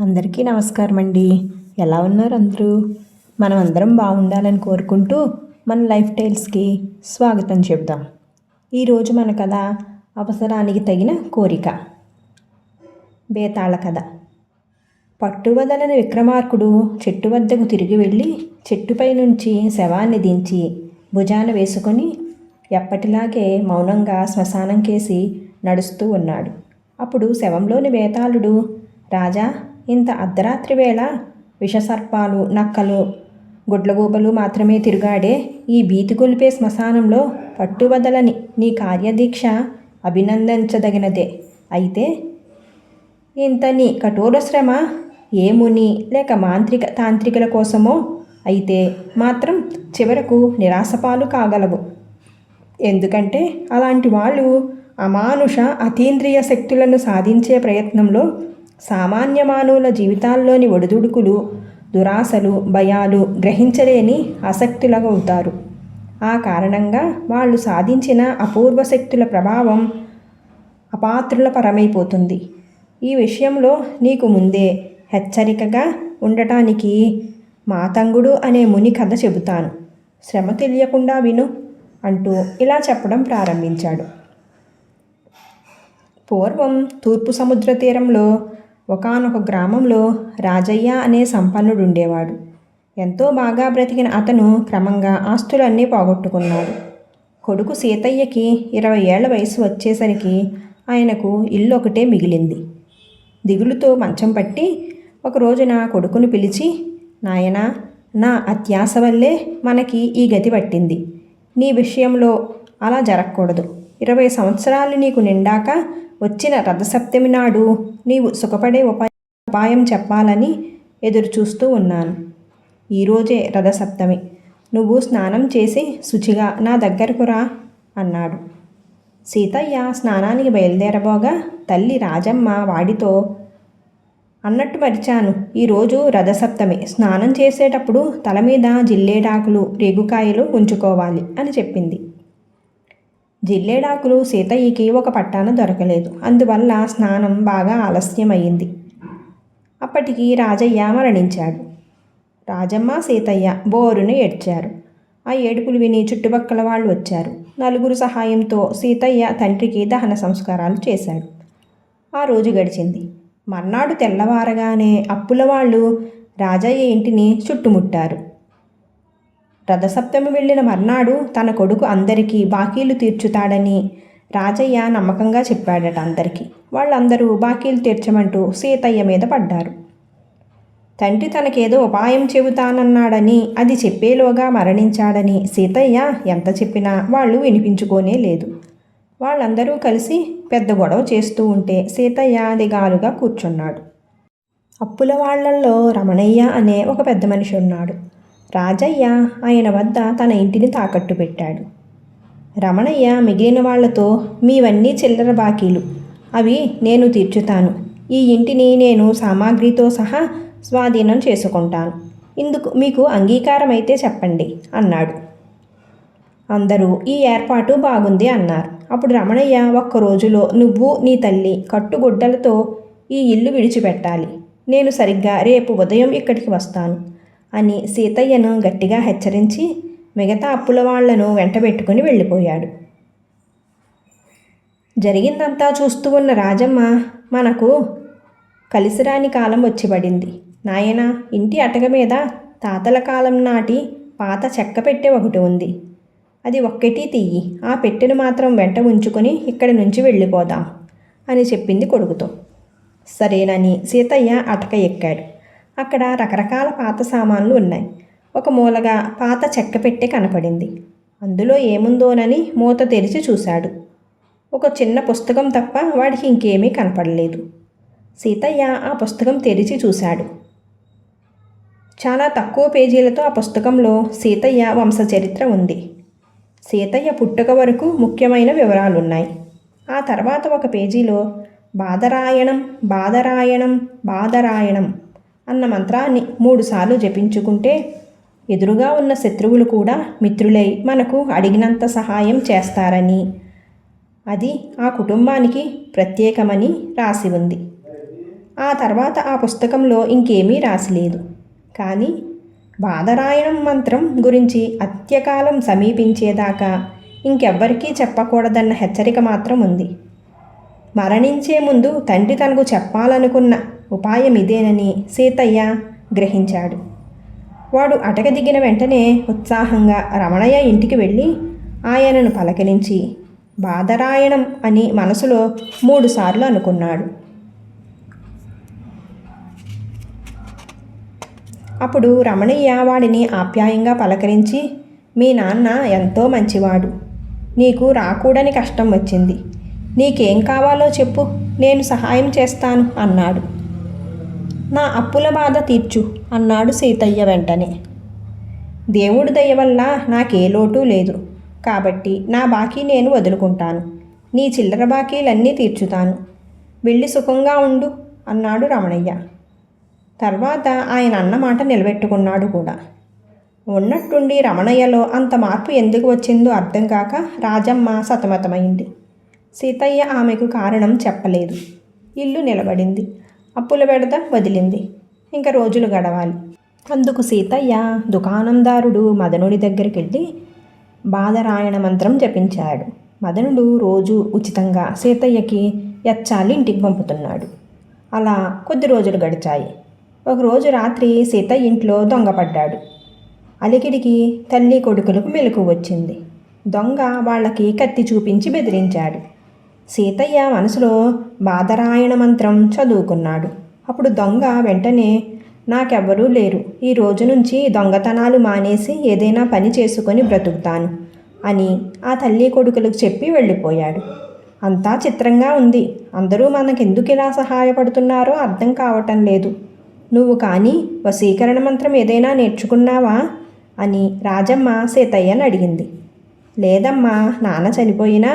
అందరికీ నమస్కారం అండి. ఎలా ఉన్నారు అందరూ? మనం అందరం బాగుండాలని కోరుకుంటూ మన లైఫ్ టైల్స్కి స్వాగతం చెబుదాం. ఈరోజు మన కథ అవసరానికి తగిన కోరిక. బేతాళ కథ. పట్టువదలని విక్రమార్కుడు చెట్టు వద్దకు తిరిగి వెళ్ళి చెట్టుపై నుంచి శవాన్ని దించి భుజాన వేసుకొని ఎప్పటిలాగే మౌనంగా శ్మశానం కేసి నడుస్తూ ఉన్నాడు. అప్పుడు శవంలోని బేతాళుడు, రాజా, ఇంత అర్ధరాత్రి వేళ విషసర్పాలు, నక్కలు, గుడ్లగూబలు మాత్రమే తిరుగాడే ఈ భీతి గొలిపే శ్మశానంలో పట్టువదలని నీ కార్యదీక్ష అభినందించదగినదే. అయితే ఇంత నీ కఠోర శ్రమ ఏ ముని లేక తాంత్రికుల కోసమో అయితే మాత్రం చివరకు నిరాశపాలు కాగలవు. ఎందుకంటే అలాంటి వాళ్ళు అమానుష అతీంద్రియ శక్తులను సాధించే ప్రయత్నంలో సామాన్య మానవుల జీవితాల్లోని ఒడిదుడుకులు, దురాశలు, భయాలు గ్రహించలేని ఆసక్తులవుతారు. ఆ కారణంగా వాళ్ళు సాధించిన అపూర్వ శక్తుల ప్రభావం అపాత్రుల పరమైపోతుంది. ఈ విషయంలో నీకు ముందే హెచ్చరికగా ఉండటానికి మాతంగుడు అనే ముని కథ చెబుతాను. శ్రమ తెలియకుండా విను అంటూ ఇలా చెప్పడం ప్రారంభించాడు. పూర్వం తూర్పు సముద్ర తీరంలో ఒకానొక గ్రామంలో రాజయ్య అనే సంపన్నుడు ఉండేవాడు. ఎంతో బాగా బ్రతికిన అతను క్రమంగా ఆస్తులన్నీ పోగొట్టుకున్నాడు. కొడుకు సీతయ్యకి 20 ఏళ్ల వయసు వచ్చేసరికి ఆయనకు ఇల్లు ఒకటే మిగిలింది. దిగులుతో మంచం పట్టి ఒక రోజున కొడుకును పిలిచి, నాయనా, నా అత్యాశ వల్లే మనకి ఈ గతి పట్టింది. నీ విషయంలో అలా జరగకూడదు. 20 సంవత్సరాలు నీకు నిండాక వచ్చిన రథసప్తమి నాడు నీవు సుఖపడే ఉపాయం చెప్పాలని ఎదురు చూస్తూ ఉన్నాను. ఈరోజే రథసప్తమి. నువ్వు స్నానం చేసి శుచిగా నా దగ్గరకు రా అన్నాడు. సీతయ్య స్నానానికి బయలుదేరబోగా తల్లి రాజమ్మ వాడితో, అన్నట్టు మరిచాను, ఈరోజు రథసప్తమి. స్నానం చేసేటప్పుడు తల మీద జిల్లేడాకులు, రేగుకాయలు ఉంచుకోవాలి అని చెప్పింది. జిల్లేడాకులు సీతయ్యకి ఒక పట్టాన దొరకలేదు. అందువల్ల స్నానం బాగా ఆలస్యమయ్యింది. అప్పటికి రాజయ్య మరణించాడు. రాజమ్మ, సీతయ్య బోరును ఏడ్చారు. ఆ ఏడుపులు విని చుట్టుపక్కల వాళ్ళు వచ్చారు. నలుగురు సహాయంతో సీతయ్య తండ్రికి దహన సంస్కారాలు చేశాడు. ఆ రోజు గడిచింది. మర్నాడు తెల్లవారగానే అప్పుల వాళ్ళు రాజయ్య ఇంటిని చుట్టుముట్టారు. రథసప్తమి వెళ్ళిన మర్నాడు తన కొడుకు అందరికీ బాకీలు తీర్చుతాడని రాజయ్య నమ్మకంగా చెప్పాడట అందరికీ. వాళ్ళందరూ బాకీలు తీర్చమంటూ సీతయ్య మీద పడ్డారు. తండ్రి తనకేదో ఉపాయం చెబుతానన్నాడని, అది చెప్పేలోగా మరణించాడని సీతయ్య ఎంత చెప్పినా వాళ్ళు వినిపించుకోనే లేదు. వాళ్ళందరూ కలిసి పెద్ద గొడవ చేస్తూ ఉంటే సీతయ్య దిగాలుగా కూర్చున్నాడు. అప్పుల వాళ్లల్లో రమణయ్య అనే ఒక పెద్ద మనిషి ఉన్నాడు. రాజయ్య ఆయన వద్ద తన ఇంటిని తాకట్టు పెట్టాడు. రమణయ్య మిగిలిన వాళ్లతో, మీవన్నీ చిల్లర బాకీలు, అవి నేను తీర్చుతాను. ఈ ఇంటిని నేను సామాగ్రితో సహా స్వాధీనం చేసుకుంటాను. ఇందుకు మీకు అంగీకారం అయితే చెప్పండి అన్నాడు. అందరూ ఈ ఏర్పాటు బాగుంది అన్నారు. అప్పుడు రమణయ్య, ఒక్క రోజులో నువ్వు నీ తల్లి కట్టుగుడ్డలతో ఈ ఇల్లు విడిచిపెట్టాలి. నేను సరిగ్గా రేపు ఉదయం ఇక్కడికి వస్తాను అని సీతయ్యను గట్టిగా హెచ్చరించి మిగతా అప్పుల వాళ్లను వెంటబెట్టుకుని వెళ్ళిపోయాడు. జరిగిందంతా చూస్తూ ఉన్న రాజమ్మ, మనకు కలిసిరాని కాలం వచ్చి పడింది. నాయనా, ఇంటి అటక మీద తాతల కాలం నాటి పాత చెక్క పెట్టె ఒకటి ఉంది. అది ఒక్కటి తీయి. ఆ పెట్టెను మాత్రం వెంట ఉంచుకొని ఇక్కడి నుంచి వెళ్ళిపోదాం అని చెప్పింది కొడుకుతో. సరేనని సీతయ్య అటక ఎక్కాడు. అక్కడ రకరకాల పాత సామాన్లు ఉన్నాయి. ఒక మూలగా పాత చెక్క పెట్టె కనపడింది. అందులో ఏముందోనని మూత తెరిచి చూశాడు. ఒక చిన్న పుస్తకం తప్ప వాడికి ఇంకేమీ కనపడలేదు. సీతయ్య ఆ పుస్తకం తెరిచి చూశాడు. చాలా తక్కువ పేజీలతో ఆ పుస్తకంలో సీతయ్య వంశచరిత్ర ఉంది. సీతయ్య పుట్టుక వరకు ముఖ్యమైన వివరాలున్నాయి. ఆ తర్వాత ఒక పేజీలో బాదరాయణం బాదరాయణం బాదరాయణం అన్న మంత్రాన్ని 3 సార్లు జపించుకుంటే ఎదురుగా ఉన్న శత్రువులు కూడా మిత్రులై మనకు అడిగినంత సహాయం చేస్తారని, అది ఆ కుటుంబానికి ప్రత్యేకమని రాసి ఉంది. ఆ తర్వాత ఆ పుస్తకంలో ఇంకేమీ రాసిలేదు. కానీ బాదరాయణం మంత్రం గురించి అంత్యకాలం సమీపించేదాకా ఇంకెవ్వరికీ చెప్పకూడదన్న హెచ్చరిక మాత్రం ఉంది. మరణించే ముందు తండ్రి తనకు చెప్పాలనుకున్న ఉపాయం ఇదేనని సీతయ్య గ్రహించాడు. వాడు అటక దిగిన వెంటనే ఉత్సాహంగా రమణయ్య ఇంటికి వెళ్ళి ఆయనను పలకరించి బాదరాయణం అని మనసులో 3 సార్లు అనుకున్నాడు. అప్పుడు రమణయ్య వాడిని ఆప్యాయంగా పలకరించి, మీ నాన్న ఎంతో మంచివాడు. నీకు రాకూడని కష్టం వచ్చింది. నీకేం కావాలో చెప్పు, నేను సహాయం చేస్తాను అన్నాడు. నా అప్పుల బాధ తీర్చు అన్నాడు సీతయ్య వెంటనే. దేవుడి దయ వల్ల నాకే లోటు లేదు. కాబట్టి నా బాకీ నేను వదులుకుంటాను. నీ చిల్లర బాకీలన్నీ తీర్చుతాను. వెళ్ళి సుఖంగా ఉండు అన్నాడు రమణయ్య. తర్వాత ఆయన అన్నమాట నిలబెట్టుకున్నాడు కూడా. ఉన్నట్టుండి రమణయ్యలో అంత మార్పు ఎందుకు వచ్చిందో అర్థం కాక రాజమ్మ సతమతమైంది. సీతయ్య ఆమెకు కారణం చెప్పలేదు. ఇల్లు నిలబడింది. అప్పుల బెడద వదిలింది. ఇంక రోజులు గడవాలి. అందుకు సీతయ్య దుకాణందారుడు మదనుడి దగ్గరికి వెళ్ళి బాదరాయణ మంత్రం జపించాడు. మదనుడు రోజు ఉచితంగా సీతయ్యకి యచ్చాలి ఇంటికి పంపుతున్నాడు. అలా కొద్ది రోజులు గడిచాయి. ఒకరోజు రాత్రి సీతయ్య ఇంట్లో దొంగపడ్డాడు. అలికిడికి తల్లి కొడుకులకు మెలకు వచ్చింది. దొంగ వాళ్ళకి కత్తి చూపించి బెదిరించాడు. సీతయ్య మనసులో బాదరాయణ మంత్రం చదువుకున్నాడు. అప్పుడు దొంగ వెంటనే, నాకెవ్వరూ లేరు, ఈ రోజు నుంచి దొంగతనాలు మానేసి ఏదైనా పని చేసుకొని బ్రతుకుతాను అని ఆ తల్లి కొడుకులకు చెప్పి వెళ్ళిపోయాడు. అంతా చిత్రంగా ఉంది. అందరూ మనకెందుకు ఇలా సహాయపడుతున్నారో అర్థం కావటం లేదు. నువ్వు కానీ వశీకరణ మంత్రం ఏదైనా నేర్చుకున్నావా అని రాజమ్మ సీతయ్యని అడిగింది. లేదమ్మా, నాన్న చనిపోయినా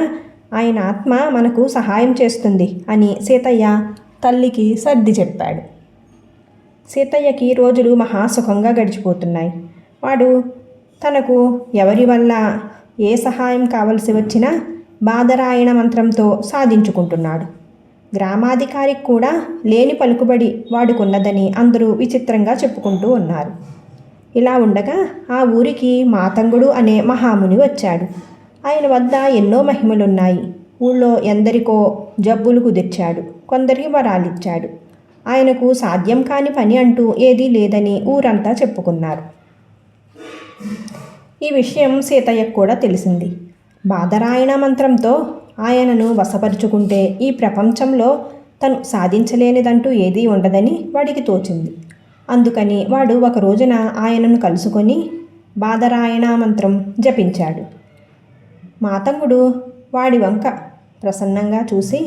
ఆయన ఆత్మ మనకు సహాయం చేస్తుంది అని సీతయ్య తల్లికి సర్ది చెప్పాడు. సీతయ్యకి రోజులు మహాసుఖంగా గడిచిపోతున్నాయి. వాడు తనకు ఎవరి వల్ల ఏ సహాయం కావలసి వచ్చినా బాదరాయణ మంత్రంతో సాధించుకుంటున్నాడు. గ్రామాధికారికి కూడా లేని పలుకుబడి వాడుకున్నదని అందరూ విచిత్రంగా చెప్పుకుంటూ ఉన్నారు. ఇలా ఉండగా ఆ ఊరికి మాతంగుడు అనే మహాముని వచ్చాడు. ఆయన వద్ద ఎన్నో మహిమలున్నాయి. ఊళ్ళో ఎందరికో జబ్బులు కుదిర్చాడు, కొందరికి వరాలిచ్చాడు. ఆయనకు సాధ్యం కాని పని అంటూ ఏదీ లేదని ఊరంతా చెప్పుకున్నారు. ఈ విషయం సీతయ్యకు కూడా తెలిసింది. బాదరాయణ మంత్రంతో ఆయనను వశపరుచుకుంటే ఈ ప్రపంచంలో తను సాధించలేనిదంటూ ఏదీ ఉండదని వాడికి తోచింది. అందుకని వాడు ఒక రోజున ఆయనను కలుసుకొని బాదరాయణ మంత్రం జపించాడు. మాతంగుడు వాడి వంక ప్రసన్నంగా చూసి,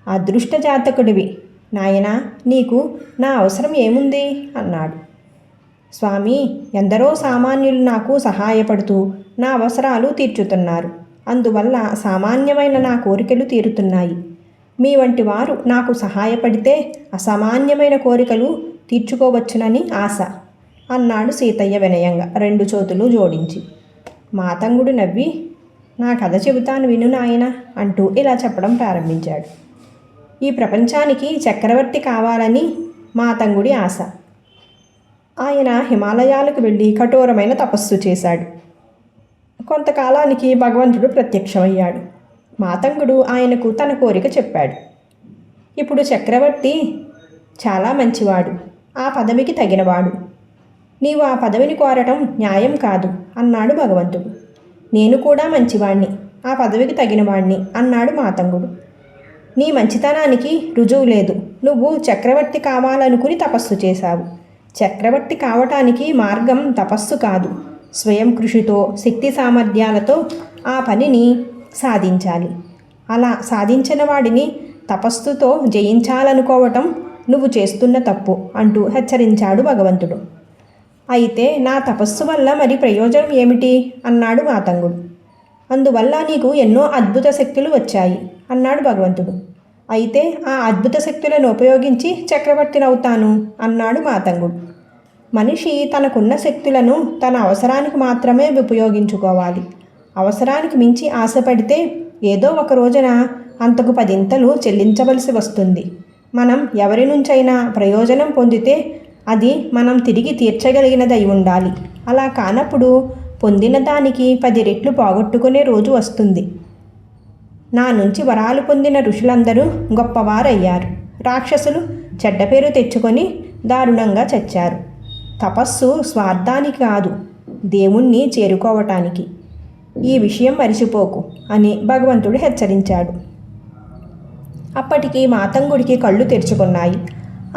అదృష్ట జాతకుడివి నాయనా, నీకు నా అవసరం ఏముంది అన్నాడు. స్వామి, ఎందరో సామాన్యులు నాకు సహాయపడుతూ నా అవసరాలు తీర్చుతున్నారు. అందువల్ల సామాన్యమైన నా కోరికలు తీరుతున్నాయి. మీ వంటి వారు నాకు సహాయపడితే అసామాన్యమైన కోరికలు తీర్చుకోవచ్చునని ఆశ అన్నాడు సీతయ్య వినయంగా 2 చేతులు జోడించి. మాతంగుడు నవ్వి, నా కథ చెబుతాను విను నాయన అంటూ ఇలా చెప్పడం ప్రారంభించాడు. ఈ ప్రపంచానికి చక్రవర్తి కావాలని మాతంగుడి ఆశ. ఆయన హిమాలయాలకు వెళ్ళి కఠోరమైన తపస్సు చేశాడు. కొంతకాలానికి భగవంతుడు ప్రత్యక్షమయ్యాడు. మాతంగుడు ఆయనకు తన కోరిక చెప్పాడు. ఇప్పుడు చక్రవర్తి చాలా మంచివాడు, ఆ పదవికి తగినవాడు. నీవు ఆ పదవిని కోరటం న్యాయం కాదు అన్నాడు భగవంతుడు. నేను కూడా మంచివాణ్ణి, ఆ పదవికి తగినవాణ్ణి అన్నాడు మాతంగుడు. నీ మంచితనానికి రుజువు లేదు. నువ్వు చక్రవర్తి కావాలనుకుని తపస్సు చేశావు. చక్రవర్తి కావటానికి మార్గం తపస్సు కాదు, స్వయం కృషితో శక్తి సామర్థ్యాలతో ఆ పనిని సాధించాలి. అలా సాధించిన వాడిని తపస్సుతో జయించాలనుకోవటం నువ్వు చేస్తున్న తప్పు అంటూ హెచ్చరించాడు భగవంతుడు. అయితే నా తపస్సు వల్ల మరి ప్రయోజనం ఏమిటి అన్నాడు మాతంగుడు. అందువల్ల నీకు ఎన్నో అద్భుత శక్తులు వచ్చాయి అన్నాడు భగవంతుడు. అయితే ఆ అద్భుత శక్తులను ఉపయోగించి చక్రవర్తినవుతాను అన్నాడు మాతంగుడు. మనిషి తనకున్న శక్తులను తన అవసరానికి మాత్రమే ఉపయోగించుకోవాలి. అవసరానికి మించి ఆశపడితే ఏదో ఒక రోజున అంతకు 10 చెల్లించవలసి వస్తుంది. మనం ఎవరి నుంచైనా ప్రయోజనం పొందితే అది మనం తిరిగి తీర్చగలిగినదై ఉండాలి. అలా కానప్పుడు పొందిన దానికి 10 రెట్లు పోగొట్టుకునే రోజు వస్తుంది. నా నుంచి వరాలు పొందిన ఋషులందరూ గొప్పవారయ్యారు. రాక్షసులు చెడ్డ పేరు తెచ్చుకొని దారుణంగా చచ్చారు. తపస్సు స్వార్థానికి కాదు, దేవుణ్ణి చేరుకోవటానికి. ఈ విషయం మరిచిపోకు అని భగవంతుడు హెచ్చరించాడు. అప్పటికి మాతంగుడికి కళ్ళు తెరుచుకున్నాయి.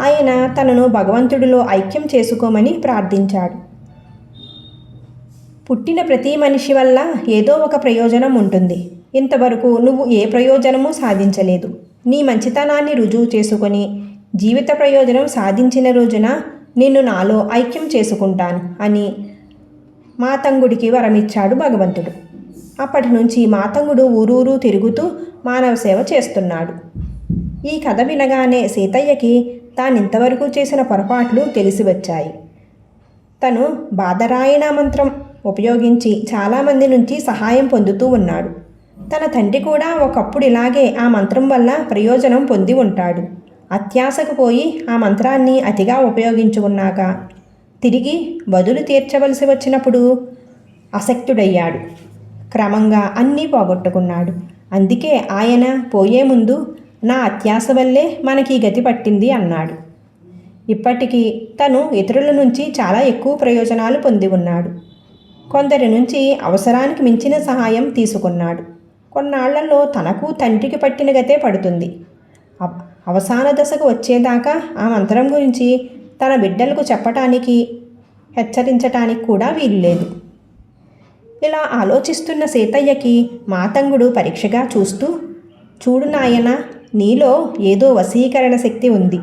ఆయన తనను భగవంతుడిలో ఐక్యం చేసుకోమని ప్రార్థించాడు. పుట్టిన ప్రతి మనిషి వల్ల ఏదో ఒక ప్రయోజనం ఉంటుంది. ఇంతవరకు నువ్వు ఏ ప్రయోజనమూ సాధించలేదు. నీ మంచితనాన్ని రుజువు చేసుకొని జీవిత ప్రయోజనం సాధించిన రోజున నిన్ను నాలో ఐక్యం చేసుకుంటాను అని మాతంగుడికి వరమిచ్చాడు భగవంతుడు. అప్పటి నుంచి మాతంగుడు ఊరూరు తిరుగుతూ మానవ సేవ చేస్తున్నాడు. ఈ కథ వినగానే సీతయ్యకి తానింతవరకు చేసిన పొరపాట్లు తెలిసి వచ్చాయి. తను బాదరాయణ మంత్రం ఉపయోగించి చాలామంది నుంచి సహాయం పొందుతూ ఉన్నాడు. తన తండ్రి కూడా ఒకప్పుడు ఇలాగే ఆ మంత్రం వల్ల ప్రయోజనం పొంది ఉంటాడు. అత్యాశకు పోయి ఆ మంత్రాన్ని అతిగా ఉపయోగించుకున్నాక తిరిగి బదులు తీర్చవలసి వచ్చినప్పుడు అశక్తుడయ్యాడు. క్రమంగా అన్నీ పోగొట్టుకున్నాడు. అందుకే ఆయన పోయే ముందు నా అత్యాశ వల్లే మనకి గతి పట్టింది అన్నాడు. ఇప్పటికీ తను ఇతరుల నుంచి చాలా ఎక్కువ ప్రయోజనాలు పొంది ఉన్నాడు. కొందరి నుంచి అవసరానికి మించిన సహాయం తీసుకున్నాడు. కొన్నాళ్లలో తనకు తండ్రికి పట్టిన గతే పడుతుంది. అవసాన దశకు వచ్చేదాకా ఆ మంత్రం గురించి తన బిడ్డలకు చెప్పటానికి హెచ్చరించటానికి కూడా వీల్లేదు. ఇలా ఆలోచిస్తున్న సీతయ్యకి మాతంగుడు పరీక్షగా చూస్తూ, చూడు నాయన, నీలో ఏదో వశీకరణ శక్తి ఉంది.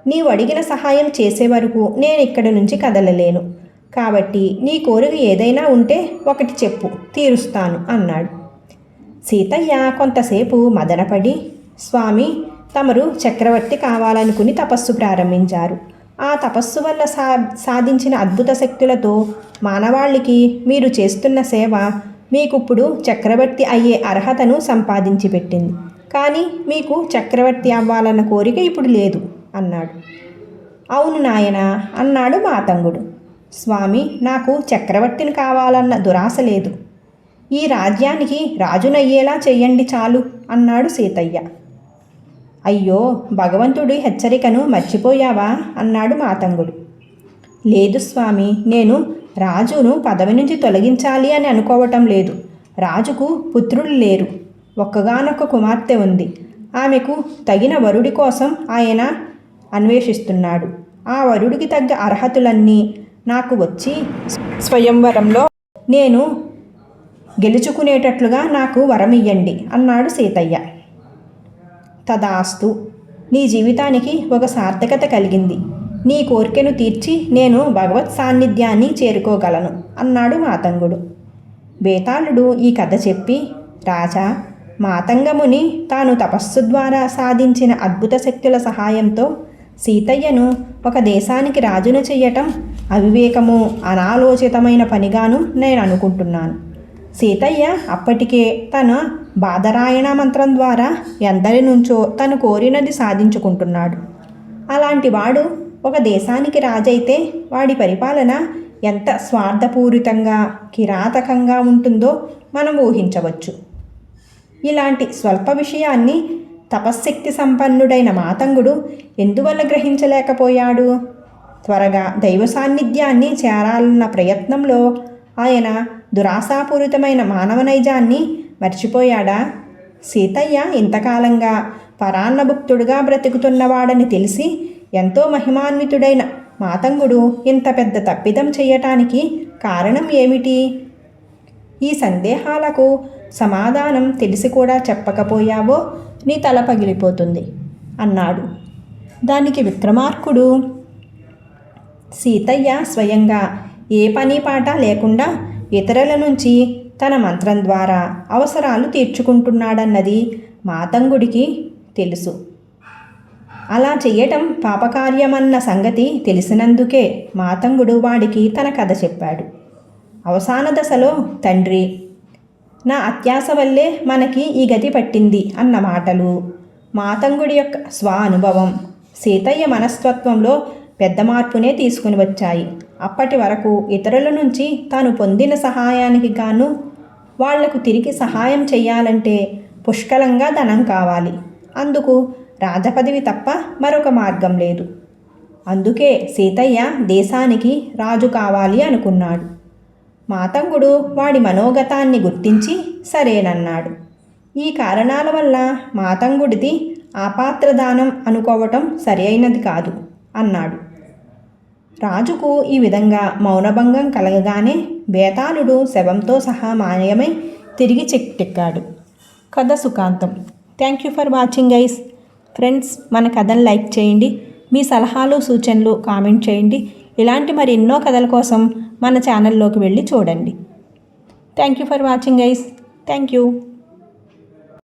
నీవు అడిగిన సహాయం చేసే వరకు నేను ఇక్కడి నుంచి కదలలేను. కాబట్టి నీ కోరిక ఏదైనా ఉంటే ఒకటి చెప్పు, తీరుస్తాను అన్నాడు. సీతయ్య కొంతసేపు మదనపడి, స్వామి, తమరు చక్రవర్తి కావాలనుకుని తపస్సు ప్రారంభించారు. ఆ తపస్సు వల్ల సాధించిన అద్భుత శక్తులతో మానవాళికి మీరు చేస్తున్న సేవ మీకిప్పుడు చక్రవర్తి అయ్యే అర్హతను సంపాదించి పెట్టింది. కానీ మీకు చక్రవర్తి అవ్వాలన్న కోరిక ఇప్పుడు లేదు అన్నాడు. అవును నాయన అన్నాడు మాతంగుడు. స్వామి, నాకు చక్రవర్తిని కావాలన్న దురాశ లేదు. ఈ రాజ్యానికి రాజునయ్యేలా చెయ్యండి చాలు అన్నాడు సీతయ్య. అయ్యో, భగవంతుడి హెచ్చరికను మర్చిపోయావా అన్నాడు మాతంగుడు. లేదు స్వామి, నేను రాజును పదవి నుంచి తొలగించాలి అని అనుకోవటం లేదు. రాజుకు పుత్రులు లేరు. ఒక్కగానొక్క కుమార్తె ఉంది. ఆమెకు తగిన వరుడి కోసం ఆయన అన్వేషిస్తున్నాడు. ఆ వరుడికి తగ్గ అర్హతలన్నీ నాకు వచ్చి స్వయంవరంలో నేను గెలుచుకునేటట్లుగా నాకు వరమియ్యండి అన్నాడు సీతయ్య. తదాస్తు, నీ జీవితానికి ఒక సార్థకత కలిగింది. నీ కోరికను తీర్చి నేను భగవత్ సాన్నిధ్యాన్ని చేరుకోగలను అన్నాడు మాతంగుడు. బేతాళుడు ఈ కథ చెప్పి, రాజా, మాతంగముని తాను తపస్సు ద్వారా సాధించిన అద్భుత శక్తుల సహాయంతో సీతయ్యను ఒక దేశానికి రాజును చెయ్యటం అవివేకము, అనాలోచితమైన పనిగాను నేను అనుకుంటున్నాను. సీతయ్య అప్పటికే తన బాదరాయణ మంత్రం ద్వారా ఎందరి నుంచో తను కోరినది సాధించుకుంటున్నాడు. అలాంటి వాడు ఒక దేశానికి రాజైతే వాడి పరిపాలన ఎంత స్వార్థపూరితంగా, కిరాతకంగా ఉంటుందో మనం ఊహించవచ్చు. ఇలాంటి స్వల్ప విషయాన్ని తపశ్శక్తి సంపన్నుడైన మాతంగుడు ఎందువల్ల గ్రహించలేకపోయాడు? త్వరగా దైవ సాన్నిధ్యాన్ని చేరాలన్న ప్రయత్నంలో ఆయన దురాశాపూరితమైన మానవ నైజాన్ని మర్చిపోయాడా? సీతయ్య ఇంతకాలంగా పరాన్నభుక్తుడుగా బ్రతుకుతున్నవాడని తెలిసి ఎంతో మహిమాన్వితుడైన మాతంగుడు ఇంత పెద్ద తప్పిదం చెయ్యటానికి కారణం ఏమిటి? ఈ సందేహాలకు సమాధానం తెలిసి కూడా చెప్పకపోయావో నీ తల పగిలిపోతుంది అన్నాడు. దానికి విక్రమార్కుడు, సీతయ్య స్వయంగా ఏ పని పాట లేకుండా ఇతరుల నుంచి తన మంత్రం ద్వారా అవసరాలు తీర్చుకుంటున్నాడన్నది మాతంగుడికి తెలుసు. అలా చెయ్యటం పాపకార్యమన్న సంగతి తెలిసినందుకే మాతంగుడు వాడికి తన కథ చెప్పాడు. అవసాన దశలో తండ్రి, నా అత్యాశ వల్లే మనకి ఈ గతి పట్టింది అన్న మాటలు, మాతంగుడి యొక్క స్వ అనుభవం, సీతయ్య మనస్తత్వంలో పెద్ద మార్పునే తీసుకుని వచ్చాయి. అప్పటి వరకు ఇతరుల నుంచి తాను పొందిన సహాయానికి గాను వాళ్లకు తిరిగి సహాయం చెయ్యాలంటే పుష్కలంగా ధనం కావాలి. అందుకు రాజపదవి తప్ప మరొక మార్గం లేదు. అందుకే సీతయ్య దేశానికి రాజు కావాలి అనుకున్నాడు. మాతంగుడు వాడి మనోగతాన్ని గుర్తించి సరేనన్నాడు. ఈ కారణాల వల్ల మాతంగుడిది ఆపాత్రదానం అనుకోవటం సరి అయినది కాదు అన్నాడు. రాజుకు ఈ విధంగా మౌనభంగం కలగగానే బేతాళుడు శవంతో సహా మాయమై తిరిగి చెట్టెక్కాడు. కథ సుఖాంతం. Thank you for watching guys. Friends, మన కథను లైక్ చేయండి. మీ సలహాలు సూచనలు కామెంట్ చేయండి. ఇలాంటి మరి ఎన్నో కథల కోసం మన ఛానల్లోకి వెళ్ళి చూడండి. Thank you for watching guys. Thank you.